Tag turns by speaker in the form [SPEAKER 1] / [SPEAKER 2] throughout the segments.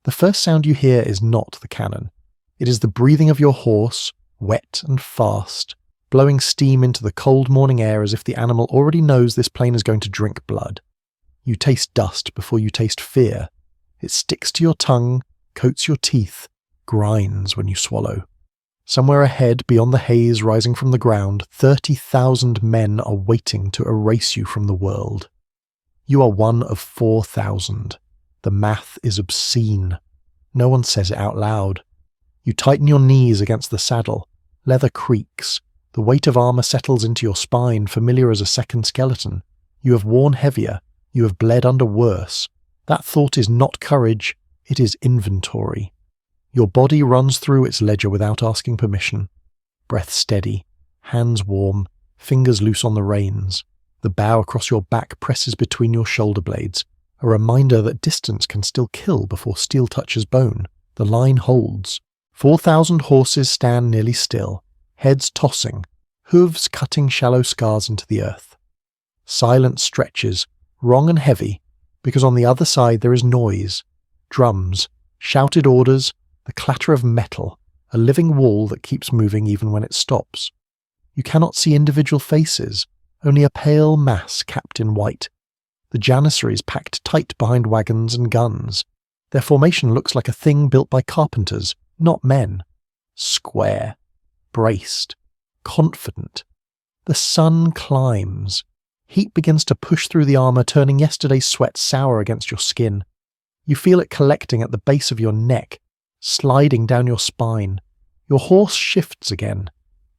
[SPEAKER 1] The first sound you hear is not the cannon. It is the breathing of your horse, wet and fast, blowing steam into the cold morning air as if the animal already knows this plane is going to drink blood. You taste dust before you taste fear. It sticks to your tongue, coats your teeth, grinds when you swallow. Somewhere ahead, beyond the haze rising from the ground, 30,000 men are waiting to erase you from the world. You are one of 4,000. The math is obscene. No one says it out loud. You tighten your knees against the saddle. Leather creaks. The weight of armour settles into your spine, familiar as a second skeleton. You have worn heavier. You have bled under worse. That thought is not courage. It is inventory. Your body runs through its ledger without asking permission. Breath steady, hands warm, fingers loose on the reins. The bow across your back presses between your shoulder blades, a reminder that distance can still kill before steel touches bone. The line holds. 4,000 horses stand nearly still, heads tossing, hooves cutting shallow scars into the earth. Silence stretches, wrong and heavy, because on the other side there is noise, drums, shouted orders, the clatter of metal, a living wall that keeps moving even when it stops. You cannot see individual faces, only a pale mass capped in white. The janissaries packed tight behind wagons and guns. Their formation looks like a thing built by carpenters, not men. Square, braced, confident. The sun climbs. Heat begins to push through the armour, turning yesterday's sweat sour against your skin. You feel it collecting at the base of your neck, sliding down your spine. Your horse shifts again.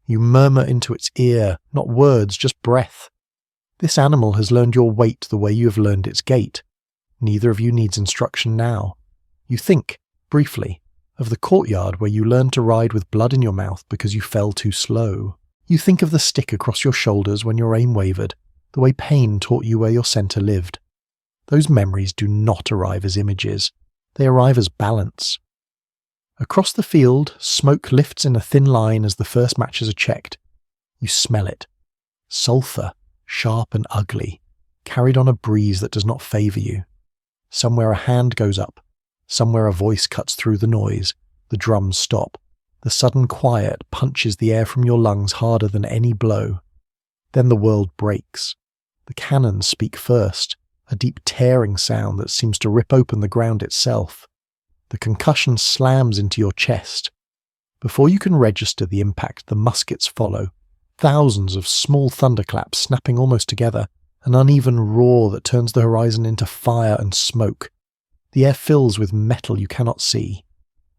[SPEAKER 1] You murmur into its ear, not words, just breath. This animal has learned your weight the way you have learned its gait. Neither of you needs instruction now. You think, briefly, of the courtyard where you learned to ride with blood in your mouth because you fell too slow. You think of the stick across your shoulders when your aim wavered, the way pain taught you where your centre lived. Those memories do not arrive as images. They arrive as balance. Across the field, smoke lifts in a thin line as the first matches are checked. You smell it. Sulphur, sharp and ugly, carried on a breeze that does not favour you. Somewhere a hand goes up. Somewhere a voice cuts through the noise. The drums stop. The sudden quiet punches the air from your lungs harder than any blow. Then the world breaks. The cannons speak first, a deep tearing sound that seems to rip open the ground itself. The concussion slams into your chest. Before you can register the impact, the muskets follow. Thousands of small thunderclaps snapping almost together, an uneven roar that turns the horizon into fire and smoke. The air fills with metal you cannot see.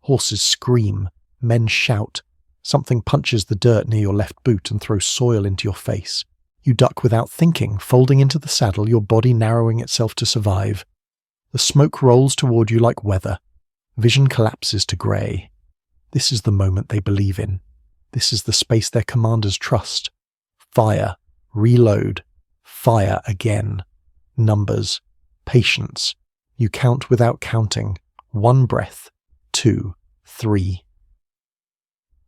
[SPEAKER 1] Horses scream, men shout. Something punches the dirt near your left boot and throws soil into your face. You duck without thinking, folding into the saddle, your body narrowing itself to survive. The smoke rolls toward you like weather. Vision collapses to grey. This is the moment they believe in. This is the space their commanders trust. Fire, reload, fire again. Numbers, patience. You count without counting. 1 breath, 2, 3.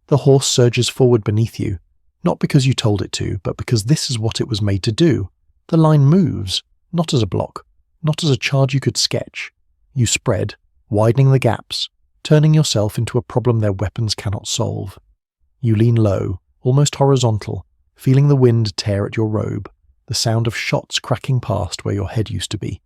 [SPEAKER 1] The horse surges forward beneath you, not because you told it to, but because this is what it was made to do. The line moves, not as a block, not as a charge you could sketch. You spread, widening the gaps, turning yourself into a problem their weapons cannot solve. You lean low, almost horizontal, feeling the wind tear at your robe, the sound of shots cracking past where your head used to be.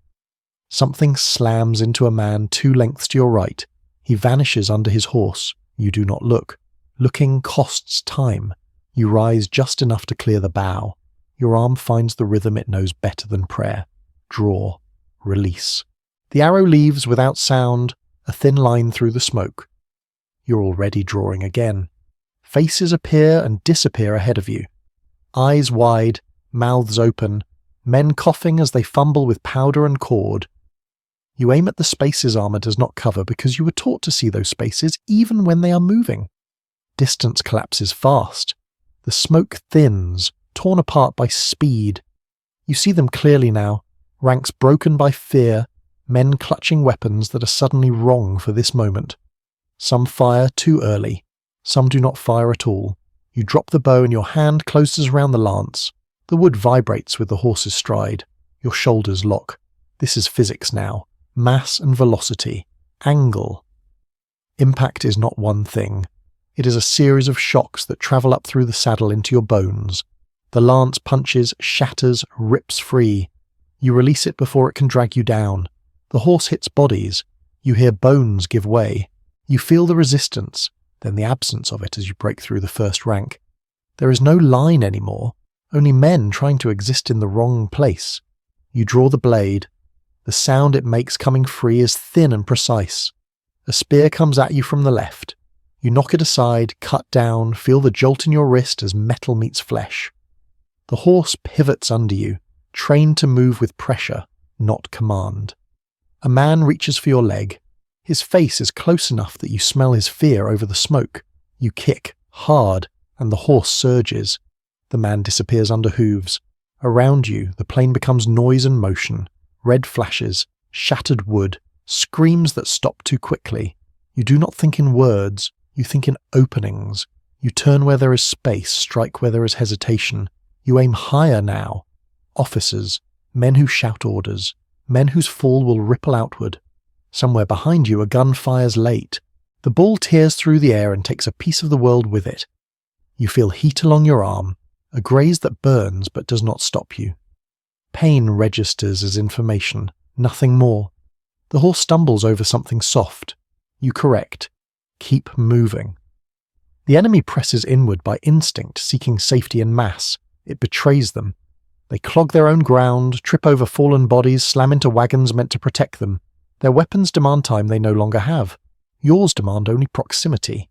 [SPEAKER 1] Something slams into a man 2 lengths to your right. He vanishes under his horse. You do not look. Looking costs time. You rise just enough to clear the bow. Your arm finds the rhythm it knows better than prayer. Draw. Release. The arrow leaves without sound, a thin line through the smoke. You're already drawing again. Faces appear and disappear ahead of you. Eyes wide, mouths open, men coughing as they fumble with powder and cord. You aim at the spaces armour does not cover because you were taught to see those spaces even when they are moving. Distance collapses fast. The smoke thins, torn apart by speed. You see them clearly now, ranks broken by fear, men clutching weapons that are suddenly wrong for this moment. Some fire too early, some do not fire at all. You drop the bow and your hand closes around the lance. The wood vibrates with the horse's stride. Your shoulders lock. This is physics now. Mass and velocity. Angle. Impact is not one thing. It is a series of shocks that travel up through the saddle into your bones. The lance punches, shatters, rips free. You release it before it can drag you down. The horse hits bodies. You hear bones give way. You feel the resistance, then the absence of it as you break through the first rank. There is no line anymore, only men trying to exist in the wrong place. You draw the blade. The sound it makes coming free is thin and precise. A spear comes at you from the left. You knock it aside, cut down, feel the jolt in your wrist as metal meets flesh. The horse pivots under you, trained to move with pressure, not command. A man reaches for your leg. His face is close enough that you smell his fear over the smoke. You kick, hard, and the horse surges. The man disappears under hooves. Around you, the plain becomes noise and motion. Red flashes, shattered wood, screams that stop too quickly. You do not think in words, you think in openings. You turn where there is space, strike where there is hesitation. You aim higher now. Officers, men who shout orders, men whose fall will ripple outward. Somewhere behind you a gun fires late. The ball tears through the air and takes a piece of the world with it. You feel heat along your arm, a graze that burns but does not stop you. Pain registers as information, nothing more. The horse stumbles over something soft. You correct. Keep moving. The enemy presses inward by instinct, seeking safety in mass. It betrays them. They clog their own ground, trip over fallen bodies, slam into wagons meant to protect them. Their weapons demand time they no longer have. Yours demand only proximity.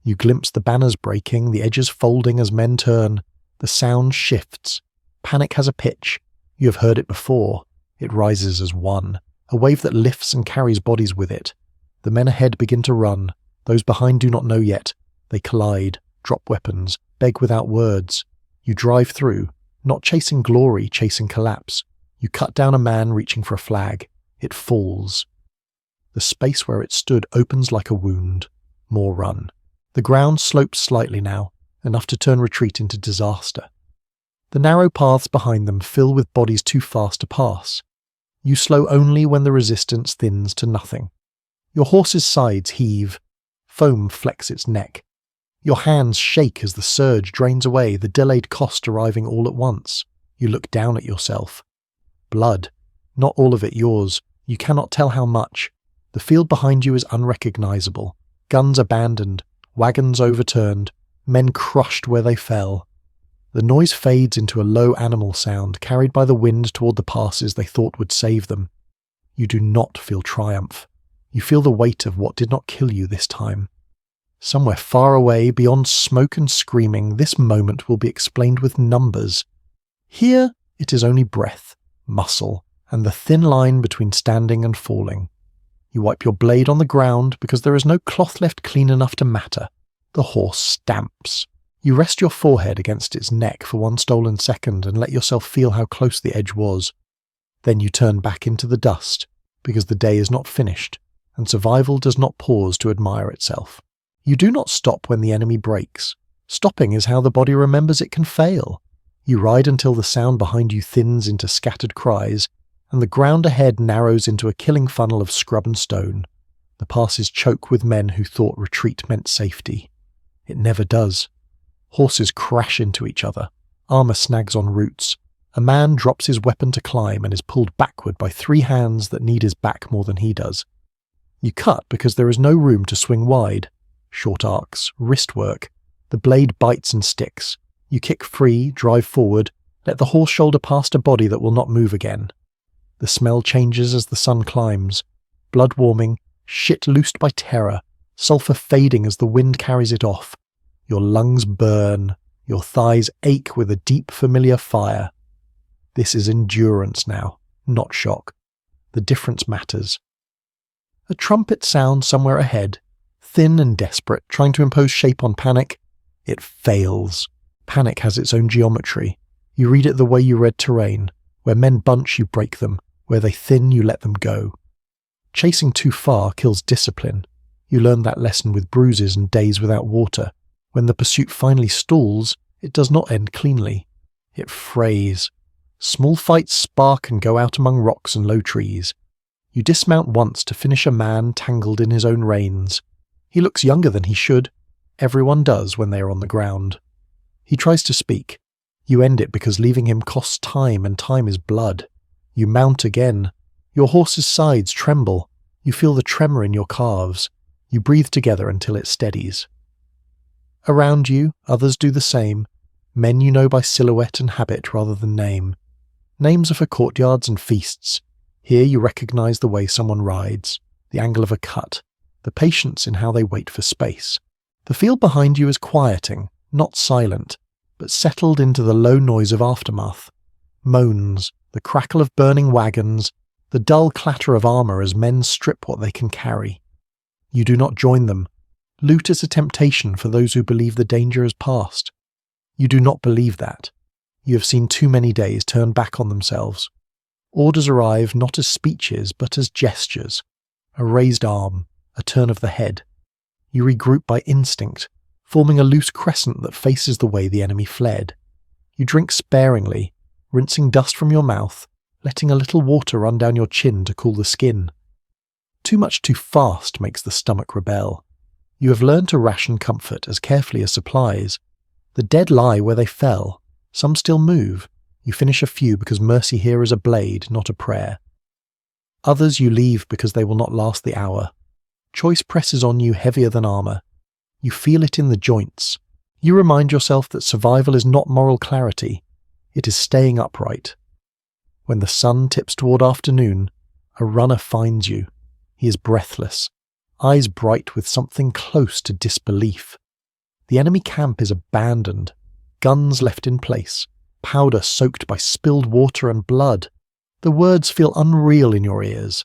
[SPEAKER 1] You glimpse the banners breaking, the edges folding as men turn. The sound shifts. Panic has a pitch. You have heard it before. It rises as one, a wave that lifts and carries bodies with it. The men ahead begin to run. Those behind do not know yet. They collide, drop weapons, beg without words. You drive through, not chasing glory, chasing collapse. You cut down a man reaching for a flag. It falls. The space where it stood opens like a wound. More run. The ground slopes slightly now, enough to turn retreat into disaster. The narrow paths behind them fill with bodies too fast to pass. You slow only when the resistance thins to nothing. Your horse's sides heave. Foam flecks its neck. Your hands shake as the surge drains away, the delayed cost arriving all at once. You look down at yourself. Blood. Not all of it yours. You cannot tell how much. The field behind you is unrecognizable. Guns abandoned. Wagons overturned. Men crushed where they fell. The noise fades into a low animal sound carried by the wind toward the passes they thought would save them. You do not feel triumph. You feel the weight of what did not kill you this time. Somewhere far away, beyond smoke and screaming, this moment will be explained with numbers. Here, it is only breath, muscle, and the thin line between standing and falling. You wipe your blade on the ground because there is no cloth left clean enough to matter. The horse stamps. You rest your forehead against its neck for one stolen second and let yourself feel how close the edge was. Then you turn back into the dust, because the day is not finished, and survival does not pause to admire itself. You do not stop when the enemy breaks. Stopping is how the body remembers it can fail. You ride until the sound behind you thins into scattered cries, and the ground ahead narrows into a killing funnel of scrub and stone. The passes choke with men who thought retreat meant safety. It never does. Horses crash into each other. Armor snags on roots. A man drops his weapon to climb and is pulled backward by 3 hands that need his back more than he does. You cut because there is no room to swing wide. Short arcs, wrist work. The blade bites and sticks. You kick free, drive forward, let the horse shoulder past a body that will not move again. The smell changes as the sun climbs. Blood warming, shit loosed by terror, sulphur fading as the wind carries it off. Your lungs burn, your thighs ache with a deep familiar fire. This is endurance now, not shock. The difference matters. A trumpet sounds somewhere ahead, thin and desperate, trying to impose shape on panic. It fails. Panic has its own geometry. You read it the way you read terrain. Where men bunch, you break them. Where they thin, you let them go. Chasing too far kills discipline. You learn that lesson with bruises and days without water. When the pursuit finally stalls, it does not end cleanly. It frays. Small fights spark and go out among rocks and low trees. You dismount once to finish a man tangled in his own reins. He looks younger than he should. Everyone does when they are on the ground. He tries to speak. You end it because leaving him costs time, and time is blood. You mount again. Your horse's sides tremble. You feel the tremor in your calves. You breathe together until it steadies. Around you, others do the same. Men you know by silhouette and habit rather than name. Names are for courtyards and feasts. Here you recognize the way someone rides, the angle of a cut, the patience in how they wait for space. The field behind you is quieting, not silent, but settled into the low noise of aftermath. Moans, the crackle of burning wagons, the dull clatter of armor as men strip what they can carry. You do not join them. Loot is a temptation for those who believe the danger is past. You do not believe that. You have seen too many days turn back on themselves. Orders arrive not as speeches but as gestures. A raised arm, a turn of the head. You regroup by instinct, forming a loose crescent that faces the way the enemy fled. You drink sparingly, rinsing dust from your mouth, letting a little water run down your chin to cool the skin. Too much too fast makes the stomach rebel. You have learned to ration comfort as carefully as supplies. The dead lie where they fell. Some still move. You finish a few because mercy here is a blade, not a prayer. Others you leave because they will not last the hour. Choice presses on you heavier than armor. You feel it in the joints. You remind yourself that survival is not moral clarity. It is staying upright. When the sun tips toward afternoon, a runner finds you. He is breathless, eyes bright with something close to disbelief. The enemy camp is abandoned, guns left in place, powder soaked by spilled water and blood. The words feel unreal in your ears.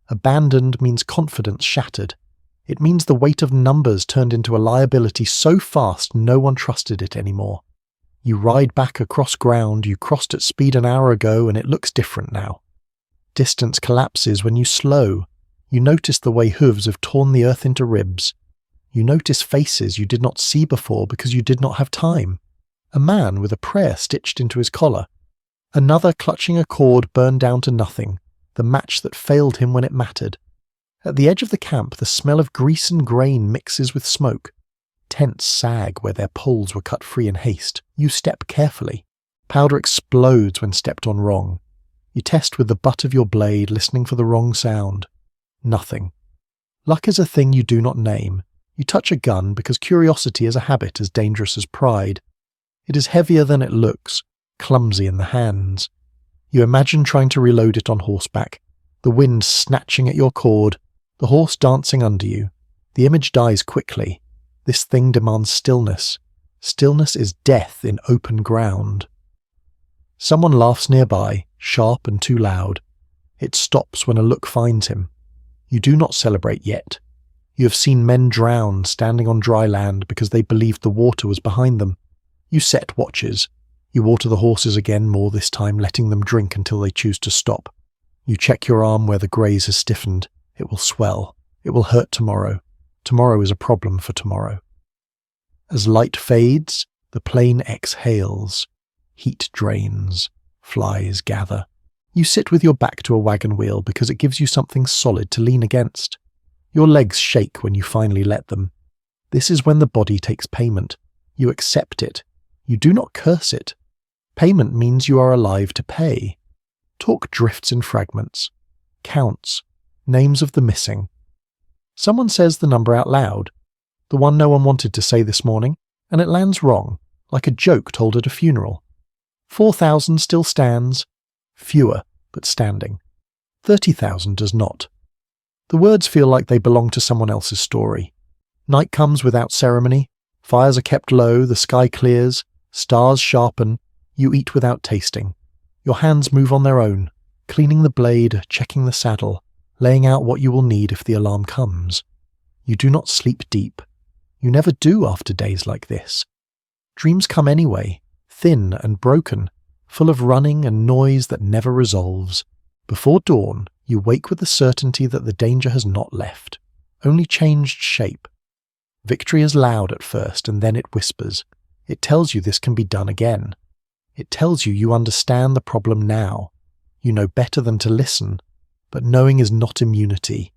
[SPEAKER 1] Abandoned means confidence shattered. It means the weight of numbers turned into a liability so fast no one trusted it anymore. You ride back across ground you crossed at speed an hour ago and it looks different now. Distance collapses when you slow. You notice the way hooves have torn the earth into ribs. You notice faces you did not see before because you did not have time. A man with a prayer stitched into his collar. Another clutching a cord burned down to nothing, the match that failed him when it mattered. At the edge of the camp, the smell of grease and grain mixes with smoke. Tents sag where their poles were cut free in haste. You step carefully. Powder explodes when stepped on wrong. You test with the butt of your blade, listening for the wrong sound. Nothing. Luck is a thing you do not name. You touch a gun because curiosity is a habit as dangerous as pride. It is heavier than it looks, clumsy in the hands. You imagine trying to reload it on horseback, the wind snatching at your cord, the horse dancing under you. The image dies quickly. This thing demands stillness. Stillness is death in open ground. Someone laughs nearby, sharp and too loud. It stops when a look finds him. You do not celebrate yet. You have seen men drown standing on dry land because they believed the water was behind them. You set watches. You water the horses again, more this time, letting them drink until they choose to stop. You check your arm where the graze has stiffened. It will swell. It will hurt tomorrow. Tomorrow is a problem for tomorrow. As light fades, the plain exhales. Heat drains. Flies gather. You sit with your back to a wagon wheel because it gives you something solid to lean against. Your legs shake when you finally let them. This is when the body takes payment. You accept it. You do not curse it. Payment means you are alive to pay. Talk drifts in fragments. Counts. Names of the missing. Someone says the number out loud. The one no one wanted to say this morning, and it lands wrong, like a joke told at a funeral. 4,000 still stands. Fewer, but standing. 30,000 does not. The words feel like they belong to someone else's story. Night comes without ceremony. Fires are kept low, the sky clears, stars sharpen. You eat without tasting. Your hands move on their own, cleaning the blade, checking the saddle, laying out what you will need if the alarm comes. You do not sleep deep. You never do after days like this. Dreams come anyway, thin and broken, full of running and noise that never resolves. Before dawn, you wake with the certainty that the danger has not left, only changed shape. Victory is loud at first, and then it whispers. It tells you this can be done again. It tells you you understand the problem now. You know better than to listen. but knowing is not immunity.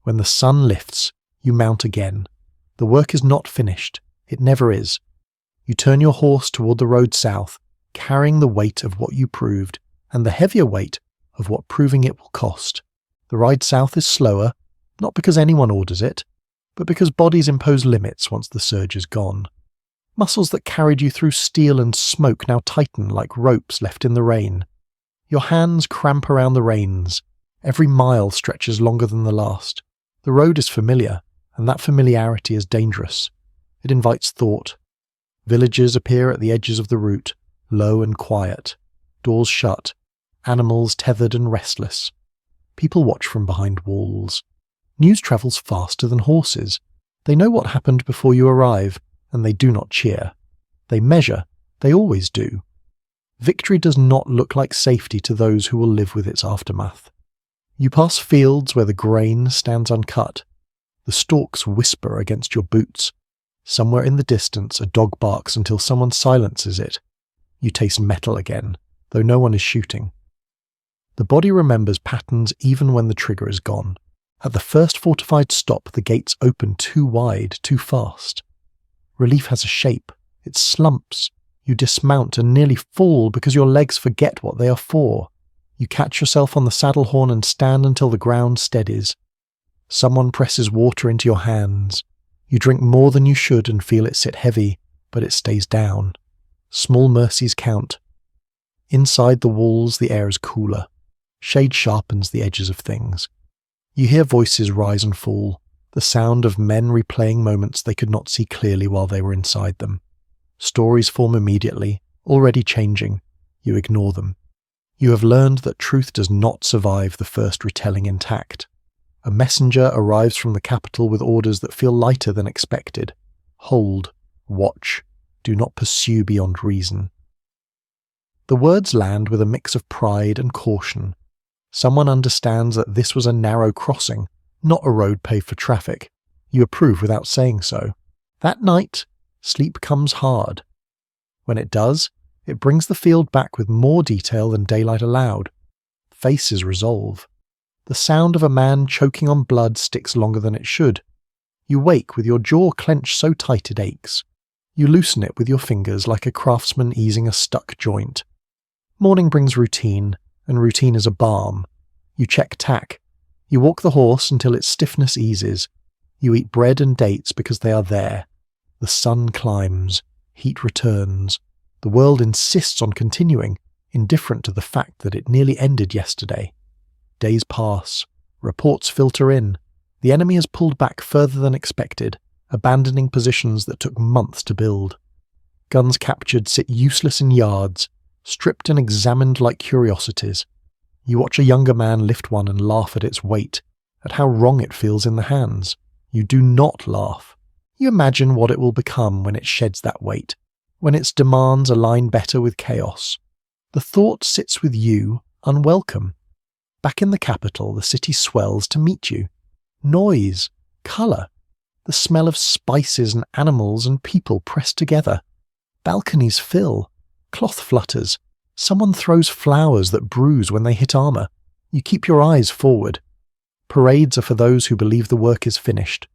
[SPEAKER 1] When the sun lifts, you mount again. The work is not finished. It never is. You turn your horse toward the road south, carrying the weight of what you proved, and the heavier weight of what proving it will cost. The ride south is slower, not because anyone orders it, but because bodies impose limits once the surge is gone. Muscles that carried you through steel and smoke now tighten like ropes left in the rain. Your hands cramp around the reins. Every mile stretches longer than the last. The road is familiar, and that familiarity is dangerous. It invites thought. Villages appear at the edges of the route, low and quiet. Doors shut. Animals tethered and restless. People watch from behind walls. News travels faster than horses. They know what happened before you arrive, and they do not cheer. They measure. They always do. Victory does not look like safety to those who will live with its aftermath. You pass fields where the grain stands uncut. The stalks whisper against your boots. Somewhere in the distance a dog barks until someone silences it. You taste metal again, though no one is shooting. The body remembers patterns even when the trigger is gone. At the first fortified stop, the gates open too wide, too fast. Relief has a shape. It slumps. You dismount and nearly fall because your legs forget what they are for. You catch yourself on the saddle horn and stand until the ground steadies. Someone presses water into your hands. You drink more than you should and feel it sit heavy, but it stays down. Small mercies count. Inside the walls, the air is cooler. Shade sharpens the edges of things. You hear voices rise and fall, the sound of men replaying moments they could not see clearly while they were inside them. Stories form immediately, already changing. You ignore them. You have learned that truth does not survive the first retelling intact. A messenger arrives from the capital with orders that feel lighter than expected. Hold, watch, do not pursue beyond reason. The words land with a mix of pride and caution. Someone understands that this was a narrow crossing, not a road paved for traffic. You approve without saying so. That night, sleep comes hard. When it does, it brings the field back with more detail than daylight allowed. Faces resolve. The sound of a man choking on blood sticks longer than it should. You wake with your jaw clenched so tight it aches. You loosen it with your fingers like a craftsman easing a stuck joint. Morning brings routine, and routine is a balm. You check tack. You walk the horse until its stiffness eases. You eat bread and dates because they are there. The sun climbs. Heat returns. The world insists on continuing, indifferent to the fact that it nearly ended yesterday. Days pass. Reports filter in. The enemy has pulled back further than expected, abandoning positions that took months to build. Guns captured sit useless in yards, stripped and examined like curiosities. You watch a younger man lift one and laugh at its weight, at how wrong it feels in the hands. You do not laugh. You imagine what it will become when it sheds that weight, when its demands align better with chaos. The thought sits with you, unwelcome. Back in the capital, the city swells to meet you. Noise, colour, the smell of spices and animals and people pressed together. Balconies fill, cloth flutters, someone throws flowers that bruise when they hit armour. You keep your eyes forward. Parades are for those who believe the work is finished.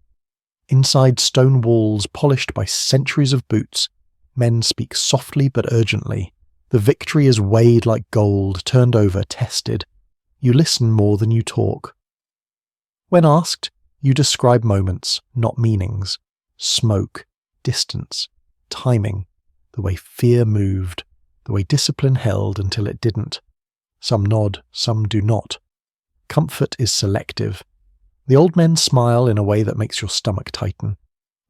[SPEAKER 1] Inside stone walls polished by centuries of boots, men speak softly but urgently. The victory is weighed like gold, turned over, tested. You listen more than you talk. When asked, you describe moments, not meanings. Smoke, distance, timing, the way fear moved, the way discipline held until it didn't. Some nod, some do not. Comfort is selective. The old men smile in a way that makes your stomach tighten.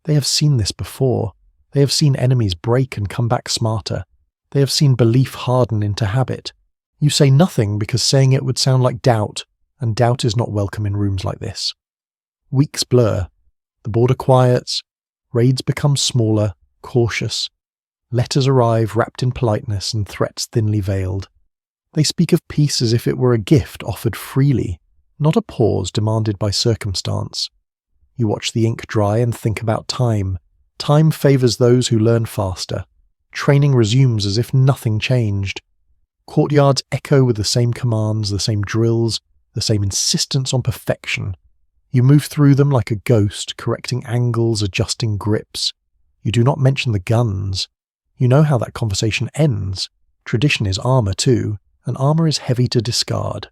[SPEAKER 1] They have seen this before. They have seen enemies break and come back smarter. They have seen belief harden into habit. You say nothing because saying it would sound like doubt, and doubt is not welcome in rooms like this. Weeks blur. The border quiets. Raids become smaller, cautious. Letters arrive wrapped in politeness and threats thinly veiled. They speak of peace as if it were a gift offered freely, not a pause demanded by circumstance. You watch the ink dry and think about time. Time favours those who learn faster. Training resumes as if nothing changed. Courtyards echo with the same commands, the same drills, the same insistence on perfection. You move through them like a ghost, correcting angles, adjusting grips. You do not mention the guns. You know how that conversation ends. Tradition is armour too, and armour is heavy to discard.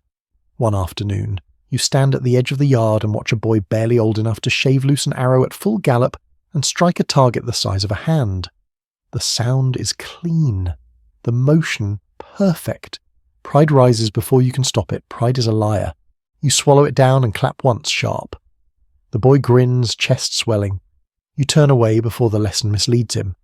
[SPEAKER 1] One afternoon, you stand at the edge of the yard and watch a boy barely old enough to shave loose an arrow at full gallop and strike a target the size of a hand. The sound is clean. The motion perfect. Pride rises before you can stop it. Pride is a liar. You swallow it down and clap once sharp. The boy grins, chest swelling. You turn away before the lesson misleads him.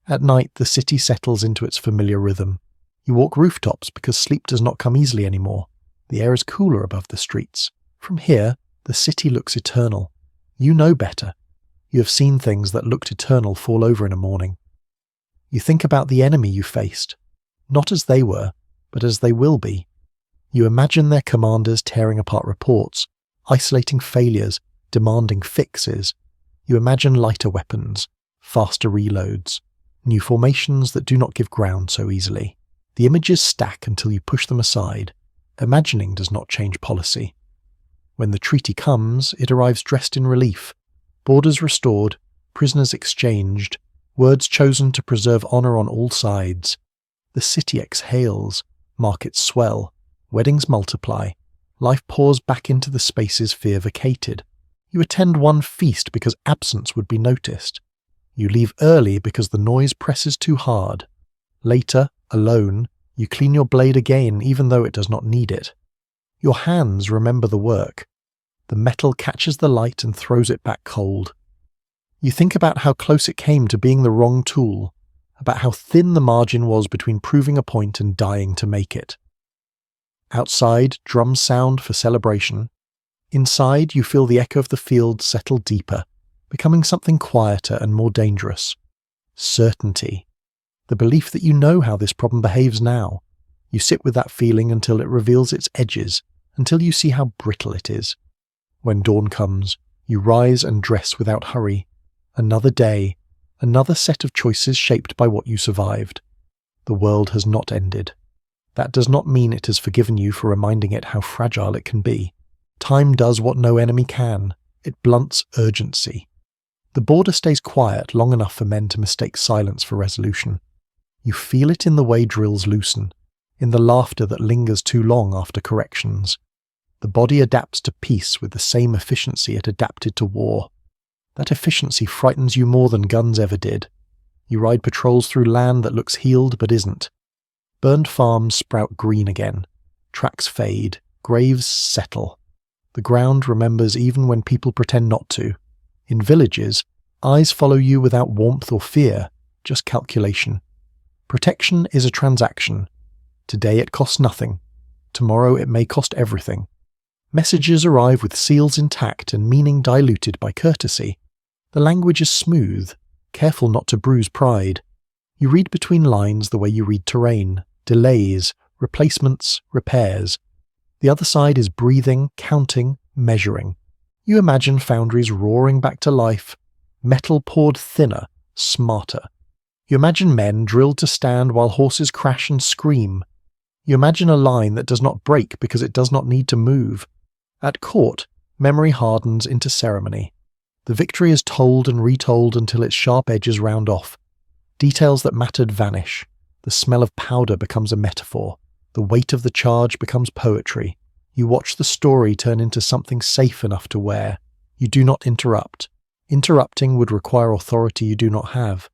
[SPEAKER 1] At night, the city settles into its familiar rhythm. You walk rooftops because sleep does not come easily anymore. The air is cooler above the streets. From here, the city looks eternal. You know better. You have seen things that looked eternal fall over in a morning. You think about the enemy you faced, not as they were, but as they will be. You imagine their commanders tearing apart reports, isolating failures, demanding fixes. You imagine lighter weapons, faster reloads, new formations that do not give ground so easily. The images stack until you push them aside. Imagining does not change policy. When the treaty comes, it arrives dressed in relief. Borders restored, prisoners exchanged, words chosen to preserve honour on all sides. The city exhales, markets swell, weddings multiply, life pours back into the spaces fear vacated. You attend one feast because absence would be noticed. You leave early because the noise presses too hard. Later, alone, you clean your blade again even though it does not need it. Your hands remember the work. The metal catches the light and throws it back cold. You think about how close it came to being the wrong tool, about how thin the margin was between proving a point and dying to make it. Outside, drums sound for celebration. Inside, you feel the echo of the field settle deeper, becoming something quieter and more dangerous. Certainty. The belief that you know how this problem behaves now. You sit with that feeling until it reveals its edges, until you see how brittle it is. When dawn comes, you rise and dress without hurry. Another day, another set of choices shaped by what you survived. The world has not ended. That does not mean it has forgiven you for reminding it how fragile it can be. Time does what no enemy can. It blunts urgency. The border stays quiet long enough for men to mistake silence for resolution. You feel it in the way drills loosen, in the laughter that lingers too long after corrections. The body adapts to peace with the same efficiency it adapted to war. That efficiency frightens you more than guns ever did. You ride patrols through land that looks healed but isn't. Burned farms sprout green again. Tracks fade. Graves settle. The ground remembers even when people pretend not to. In villages, eyes follow you without warmth or fear, just calculation. Protection is a transaction. Today it costs nothing. Tomorrow it may cost everything. Messages arrive with seals intact and meaning diluted by courtesy. The language is smooth, careful not to bruise pride. You read between lines the way you read terrain, delays, replacements, repairs. The other side is breathing, counting, measuring. You imagine foundries roaring back to life, metal poured thinner, smarter. You imagine men drilled to stand while horses crash and scream. You imagine a line that does not break because it does not need to move. At court, memory hardens into ceremony. The victory is told and retold until its sharp edges round off. Details that mattered vanish. The smell of powder becomes a metaphor. The weight of the charge becomes poetry. You watch the story turn into something safe enough to wear. You do not interrupt. Interrupting would require authority you do not have.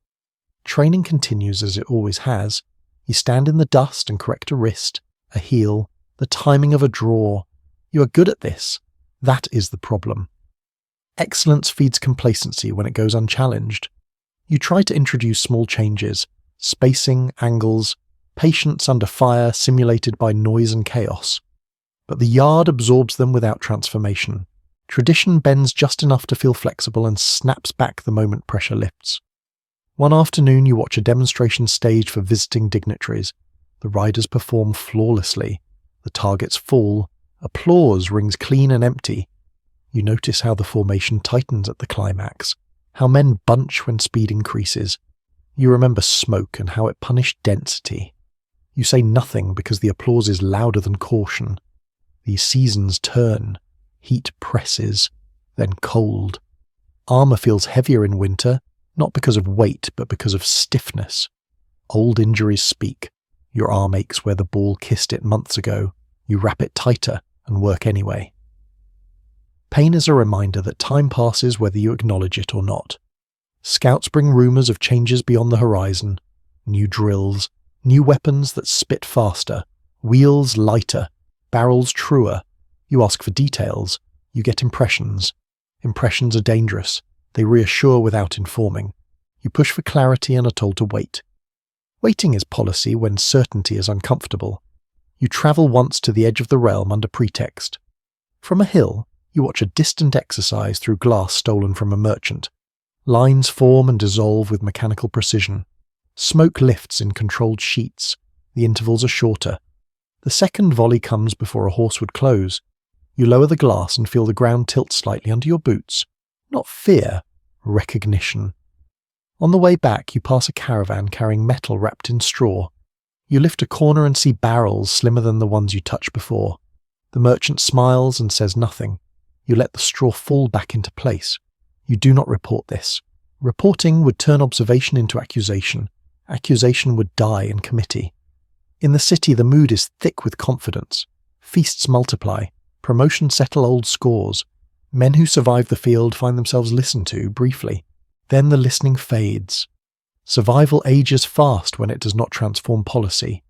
[SPEAKER 1] Training continues as it always has. You stand in the dust and correct a wrist, a heel, the timing of a draw. You are good at this. That is the problem. Excellence feeds complacency when it goes unchallenged. You try to introduce small changes, spacing, angles, patience under fire simulated by noise and chaos. But the yard absorbs them without transformation. Tradition bends just enough to feel flexible and snaps back the moment pressure lifts. One afternoon you watch a demonstration stage for visiting dignitaries. The riders perform flawlessly. The targets fall. Applause rings clean and empty. You notice how the formation tightens at the climax, how men bunch when speed increases. You remember smoke and how it punished density. You say nothing because the applause is louder than caution. These seasons turn. Heat presses, then cold. Armour feels heavier in winter, not because of weight, but because of stiffness. Old injuries speak. Your arm aches where the ball kissed it months ago. You wrap it tighter and work anyway. Pain is a reminder that time passes whether you acknowledge it or not. Scouts bring rumours of changes beyond the horizon, new drills, new weapons that spit faster, wheels lighter, barrels truer. You ask for details, you get impressions. Impressions are dangerous. They reassure without informing. You push for clarity and are told to wait. Waiting is policy when certainty is uncomfortable. You travel once to the edge of the realm under pretext. From a hill, you watch a distant exercise through glass stolen from a merchant. Lines form and dissolve with mechanical precision. Smoke lifts in controlled sheets. The intervals are shorter. The second volley comes before a horse would close. You lower the glass and feel the ground tilt slightly under your boots. Not fear, recognition. On the way back, you pass a caravan carrying metal wrapped in straw. You lift a corner and see barrels slimmer than the ones you touched before. The merchant smiles and says nothing. You let the straw fall back into place. You do not report this. Reporting would turn observation into accusation. Accusation would die in committee. In the city, the mood is thick with confidence. Feasts multiply. Promotions settle old scores. Men who survive the field find themselves listened to briefly. Then the listening fades. Survival ages fast when it does not transform policy.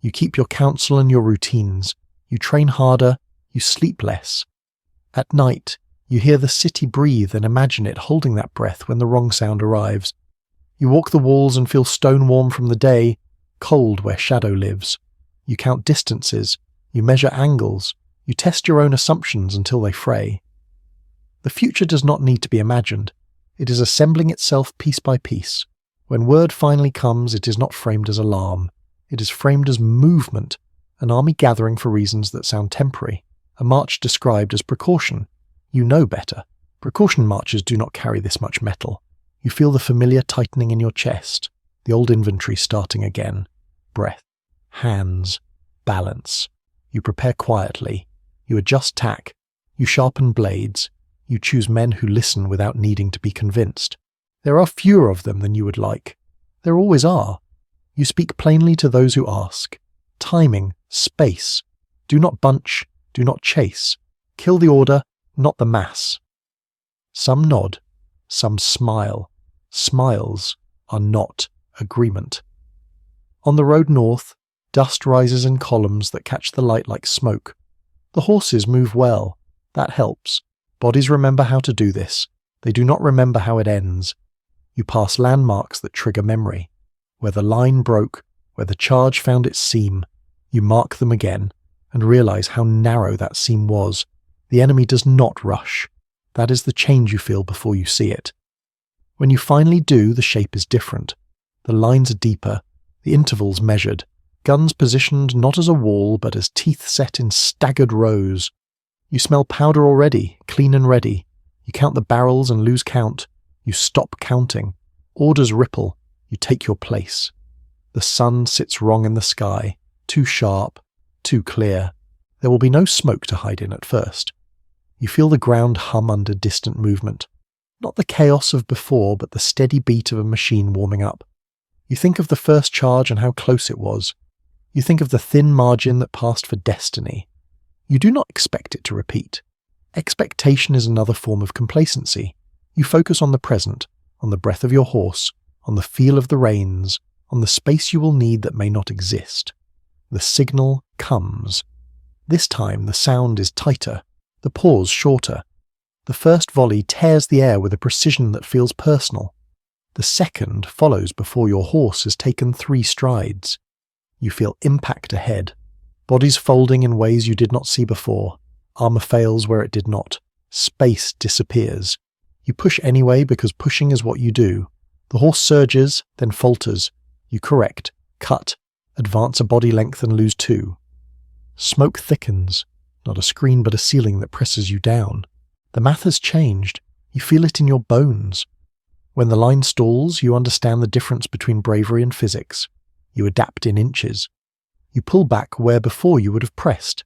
[SPEAKER 1] You keep your counsel and your routines. You train harder. You sleep less. At night, you hear the city breathe and imagine it holding that breath when the wrong sound arrives. You walk the walls and feel stone warm from the day, cold where shadow lives. You count distances. You measure angles. You test your own assumptions until they fray. The future does not need to be imagined. It is assembling itself piece by piece. When word finally comes, it is not framed as alarm. It is framed as movement, an army gathering for reasons that sound temporary, a march described as precaution. You know better. Precaution marches do not carry this much metal. You feel the familiar tightening in your chest, the old infantry starting again. Breath, hands, balance. You prepare quietly. You adjust tack. You sharpen blades. You choose men who listen without needing to be convinced. There are fewer of them than you would like. There always are. You speak plainly to those who ask. Timing, space. Do not bunch, do not chase. Kill the order, not the mass. Some nod, some smile. Smiles are not agreement. On the road north, dust rises in columns that catch the light like smoke. The horses move well. That helps. Bodies remember how to do this. They do not remember how it ends. You pass landmarks that trigger memory. Where the line broke, where the charge found its seam, you mark them again and realize how narrow that seam was. The enemy does not rush. That is the change you feel before you see it. When you finally do, the shape is different. The lines are deeper, the intervals measured, guns positioned not as a wall but as teeth set in staggered rows. You smell powder already, clean and ready. You count the barrels and lose count. You stop counting. Orders ripple. You take your place. The sun sits wrong in the sky, too sharp, too clear. There will be no smoke to hide in at first. You feel the ground hum under distant movement. Not the chaos of before, but the steady beat of a machine warming up. You think of the first charge and how close it was. You think of the thin margin that passed for destiny. You do not expect it to repeat. Expectation is another form of complacency. You focus on the present, on the breath of your horse, on the feel of the reins, on the space you will need that may not exist. The signal comes. This time the sound is tighter, the pause shorter. The first volley tears the air with a precision that feels personal. The second follows before your horse has taken 3 strides. You feel impact ahead. Bodies folding in ways you did not see before. Armor fails where it did not. Space disappears. You push anyway because pushing is what you do. The horse surges, then falters. You correct, cut, advance a body length and lose 2. Smoke thickens. Not a screen but a ceiling that presses you down. The math has changed. You feel it in your bones. When the line stalls, you understand the difference between bravery and physics. You adapt in inches. You pull back where before you would have pressed.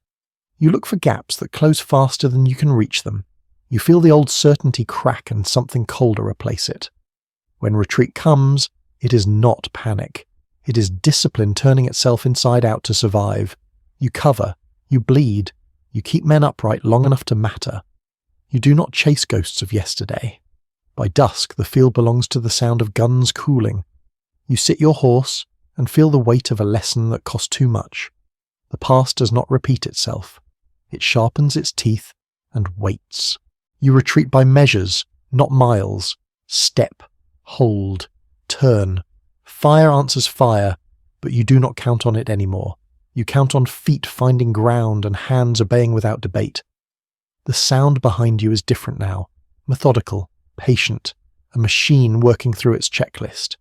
[SPEAKER 1] You look for gaps that close faster than you can reach them. You feel the old certainty crack and something colder replace it. When retreat comes, it is not panic. It is discipline turning itself inside out to survive. You cover, you bleed, you keep men upright long enough to matter. You do not chase ghosts of yesterday. By dusk, the field belongs to the sound of guns cooling. You sit your horse and feel the weight of a lesson that cost too much. The past does not repeat itself. It sharpens its teeth and waits. You retreat by measures, not miles. Step, hold, turn. Fire answers fire, but you do not count on it anymore. You count on feet finding ground and hands obeying without debate. The sound behind you is different now, methodical, patient, a machine working through its checklist.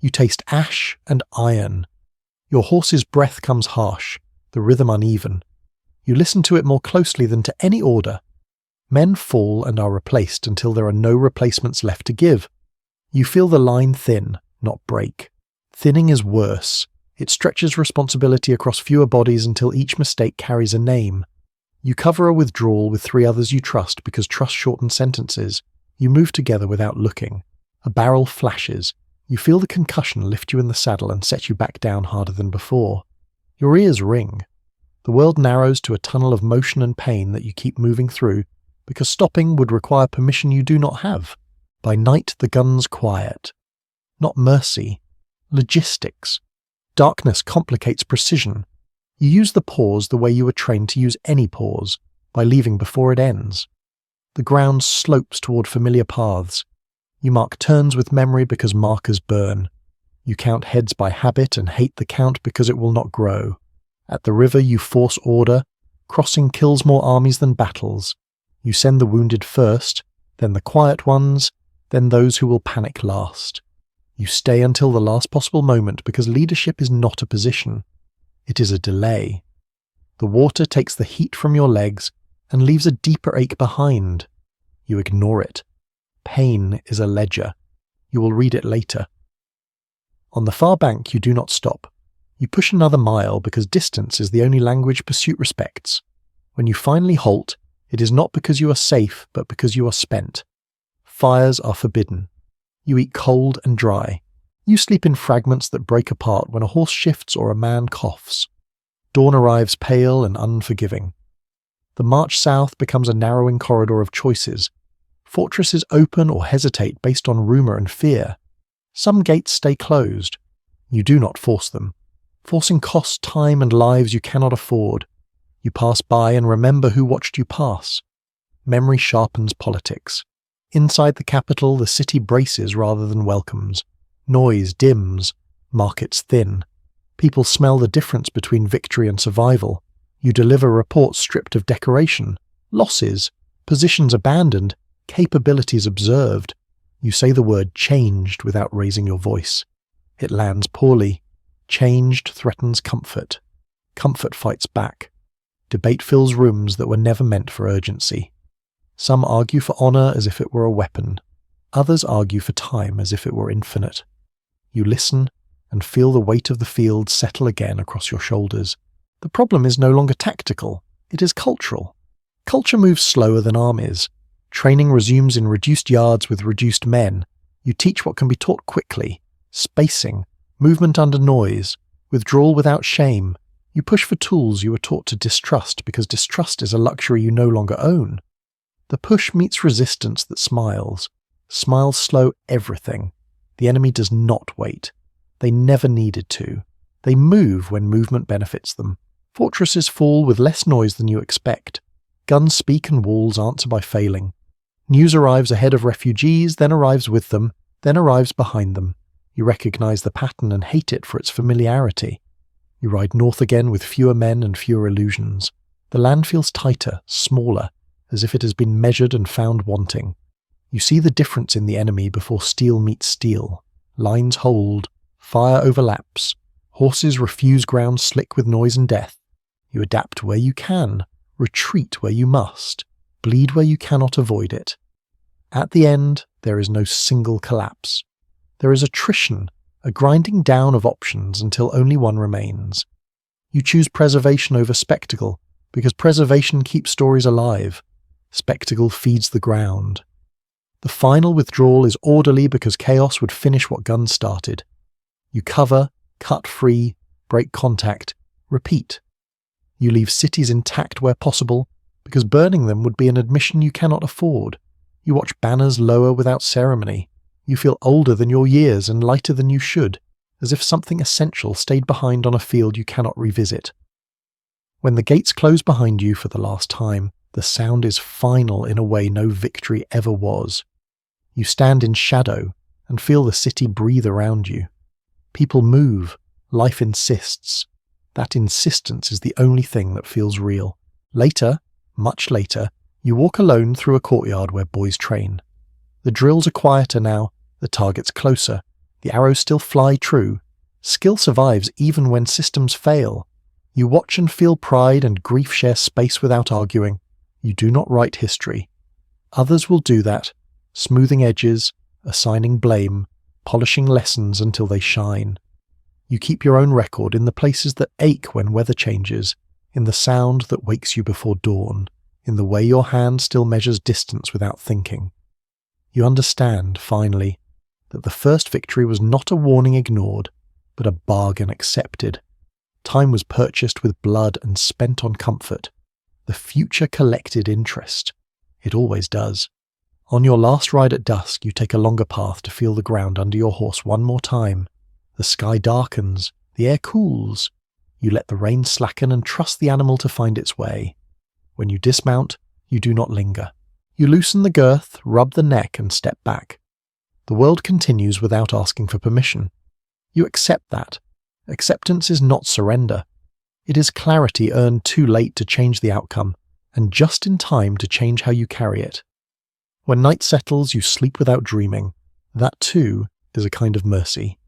[SPEAKER 1] You taste ash and iron. Your horse's breath comes harsh, the rhythm uneven. You listen to it more closely than to any order. Men fall and are replaced until there are no replacements left to give. You feel the line thin, not break. Thinning is worse. It stretches responsibility across fewer bodies until each mistake carries a name. You cover a withdrawal with 3 others you trust because trust shortens sentences. You move together without looking. A barrel flashes. You feel the concussion lift you in the saddle and set you back down harder than before. Your ears ring. The world narrows to a tunnel of motion and pain that you keep moving through, because stopping would require permission you do not have. By night the guns quiet. Not mercy. Logistics. Darkness complicates precision. You use the pause the way you were trained to use any pause, by leaving before it ends. The ground slopes toward familiar paths. You mark turns with memory because markers burn. You count heads by habit and hate the count because it will not grow. At the river you force order. Crossing kills more armies than battles. You send the wounded first, then the quiet ones, then those who will panic last. You stay until the last possible moment because leadership is not a position. It is a delay. The water takes the heat from your legs and leaves a deeper ache behind. You ignore it. Pain is a ledger. You will read it later. On the far bank you do not stop. You push another mile because distance is the only language pursuit respects. When you finally halt, it is not because you are safe, but because you are spent. Fires are forbidden. You eat cold and dry. You sleep in fragments that break apart when a horse shifts or a man coughs. Dawn arrives pale and unforgiving. The march south becomes a narrowing corridor of choices. Fortresses open or hesitate based on rumour and fear. Some gates stay closed. You do not force them. Forcing costs time and lives you cannot afford. You pass by and remember who watched you pass. Memory sharpens politics. Inside the capital, the city braces rather than welcomes. Noise dims. Markets thin. People smell the difference between victory and survival. You deliver reports stripped of decoration. Losses. Positions abandoned. Capabilities observed. You say the word changed without raising your voice. It lands poorly. Changed threatens comfort. Comfort fights back. Debate fills rooms that were never meant for urgency. Some argue for honour as if it were a weapon. Others argue for time as if it were infinite. You listen and feel the weight of the field settle again across your shoulders. The problem is no longer tactical. It is cultural. Culture moves slower than armies. Training resumes in reduced yards with reduced men. You teach what can be taught quickly. Spacing. Movement under noise. Withdrawal without shame. You push for tools you were taught to distrust because distrust is a luxury you no longer own. The push meets resistance that smiles. Smiles slow everything. The enemy does not wait. They never needed to. They move when movement benefits them. Fortresses fall with less noise than you expect. Guns speak and walls answer by failing. News arrives ahead of refugees, then arrives with them, then arrives behind them. You recognize the pattern and hate it for its familiarity. You ride north again with fewer men and fewer illusions. The land feels tighter, smaller, as if it has been measured and found wanting. You see the difference in the enemy before steel meets steel. Lines hold, fire overlaps, horses refuse ground slick with noise and death. You adapt where you can, retreat where you must, bleed where you cannot avoid it. At the end, there is no single collapse. There is attrition, a grinding down of options until only one remains. You choose preservation over spectacle, because preservation keeps stories alive. Spectacle feeds the ground. The final withdrawal is orderly because chaos would finish what guns started. You cover, cut free, break contact, repeat. You leave cities intact where possible, because burning them would be an admission you cannot afford. You watch banners lower without ceremony. You feel older than your years and lighter than you should, as if something essential stayed behind on a field you cannot revisit. When the gates close behind you for the last time, the sound is final in a way no victory ever was. You stand in shadow and feel the city breathe around you. People move, life insists. That insistence is the only thing that feels real. Later, much later, you walk alone through a courtyard where boys train. The drills are quieter now, the target's closer, the arrows still fly true. Skill survives even when systems fail. You watch and feel pride and grief share space without arguing. You do not write history. Others will do that, smoothing edges, assigning blame, polishing lessons until they shine. You keep your own record in the places that ache when weather changes, in the sound that wakes you before dawn, in the way your hand still measures distance without thinking. You understand, finally, that the first victory was not a warning ignored, but a bargain accepted. Time was purchased with blood and spent on comfort. The future collected interest. It always does. On your last ride at dusk, you take a longer path to feel the ground under your horse one more time. The sky darkens, the air cools. You let the rein slacken and trust the animal to find its way. When you dismount, you do not linger. You loosen the girth, rub the neck, and step back. The world continues without asking for permission. You accept that. Acceptance is not surrender. It is clarity earned too late to change the outcome, and just in time to change how you carry it. When night settles, you sleep without dreaming. That too is a kind of mercy.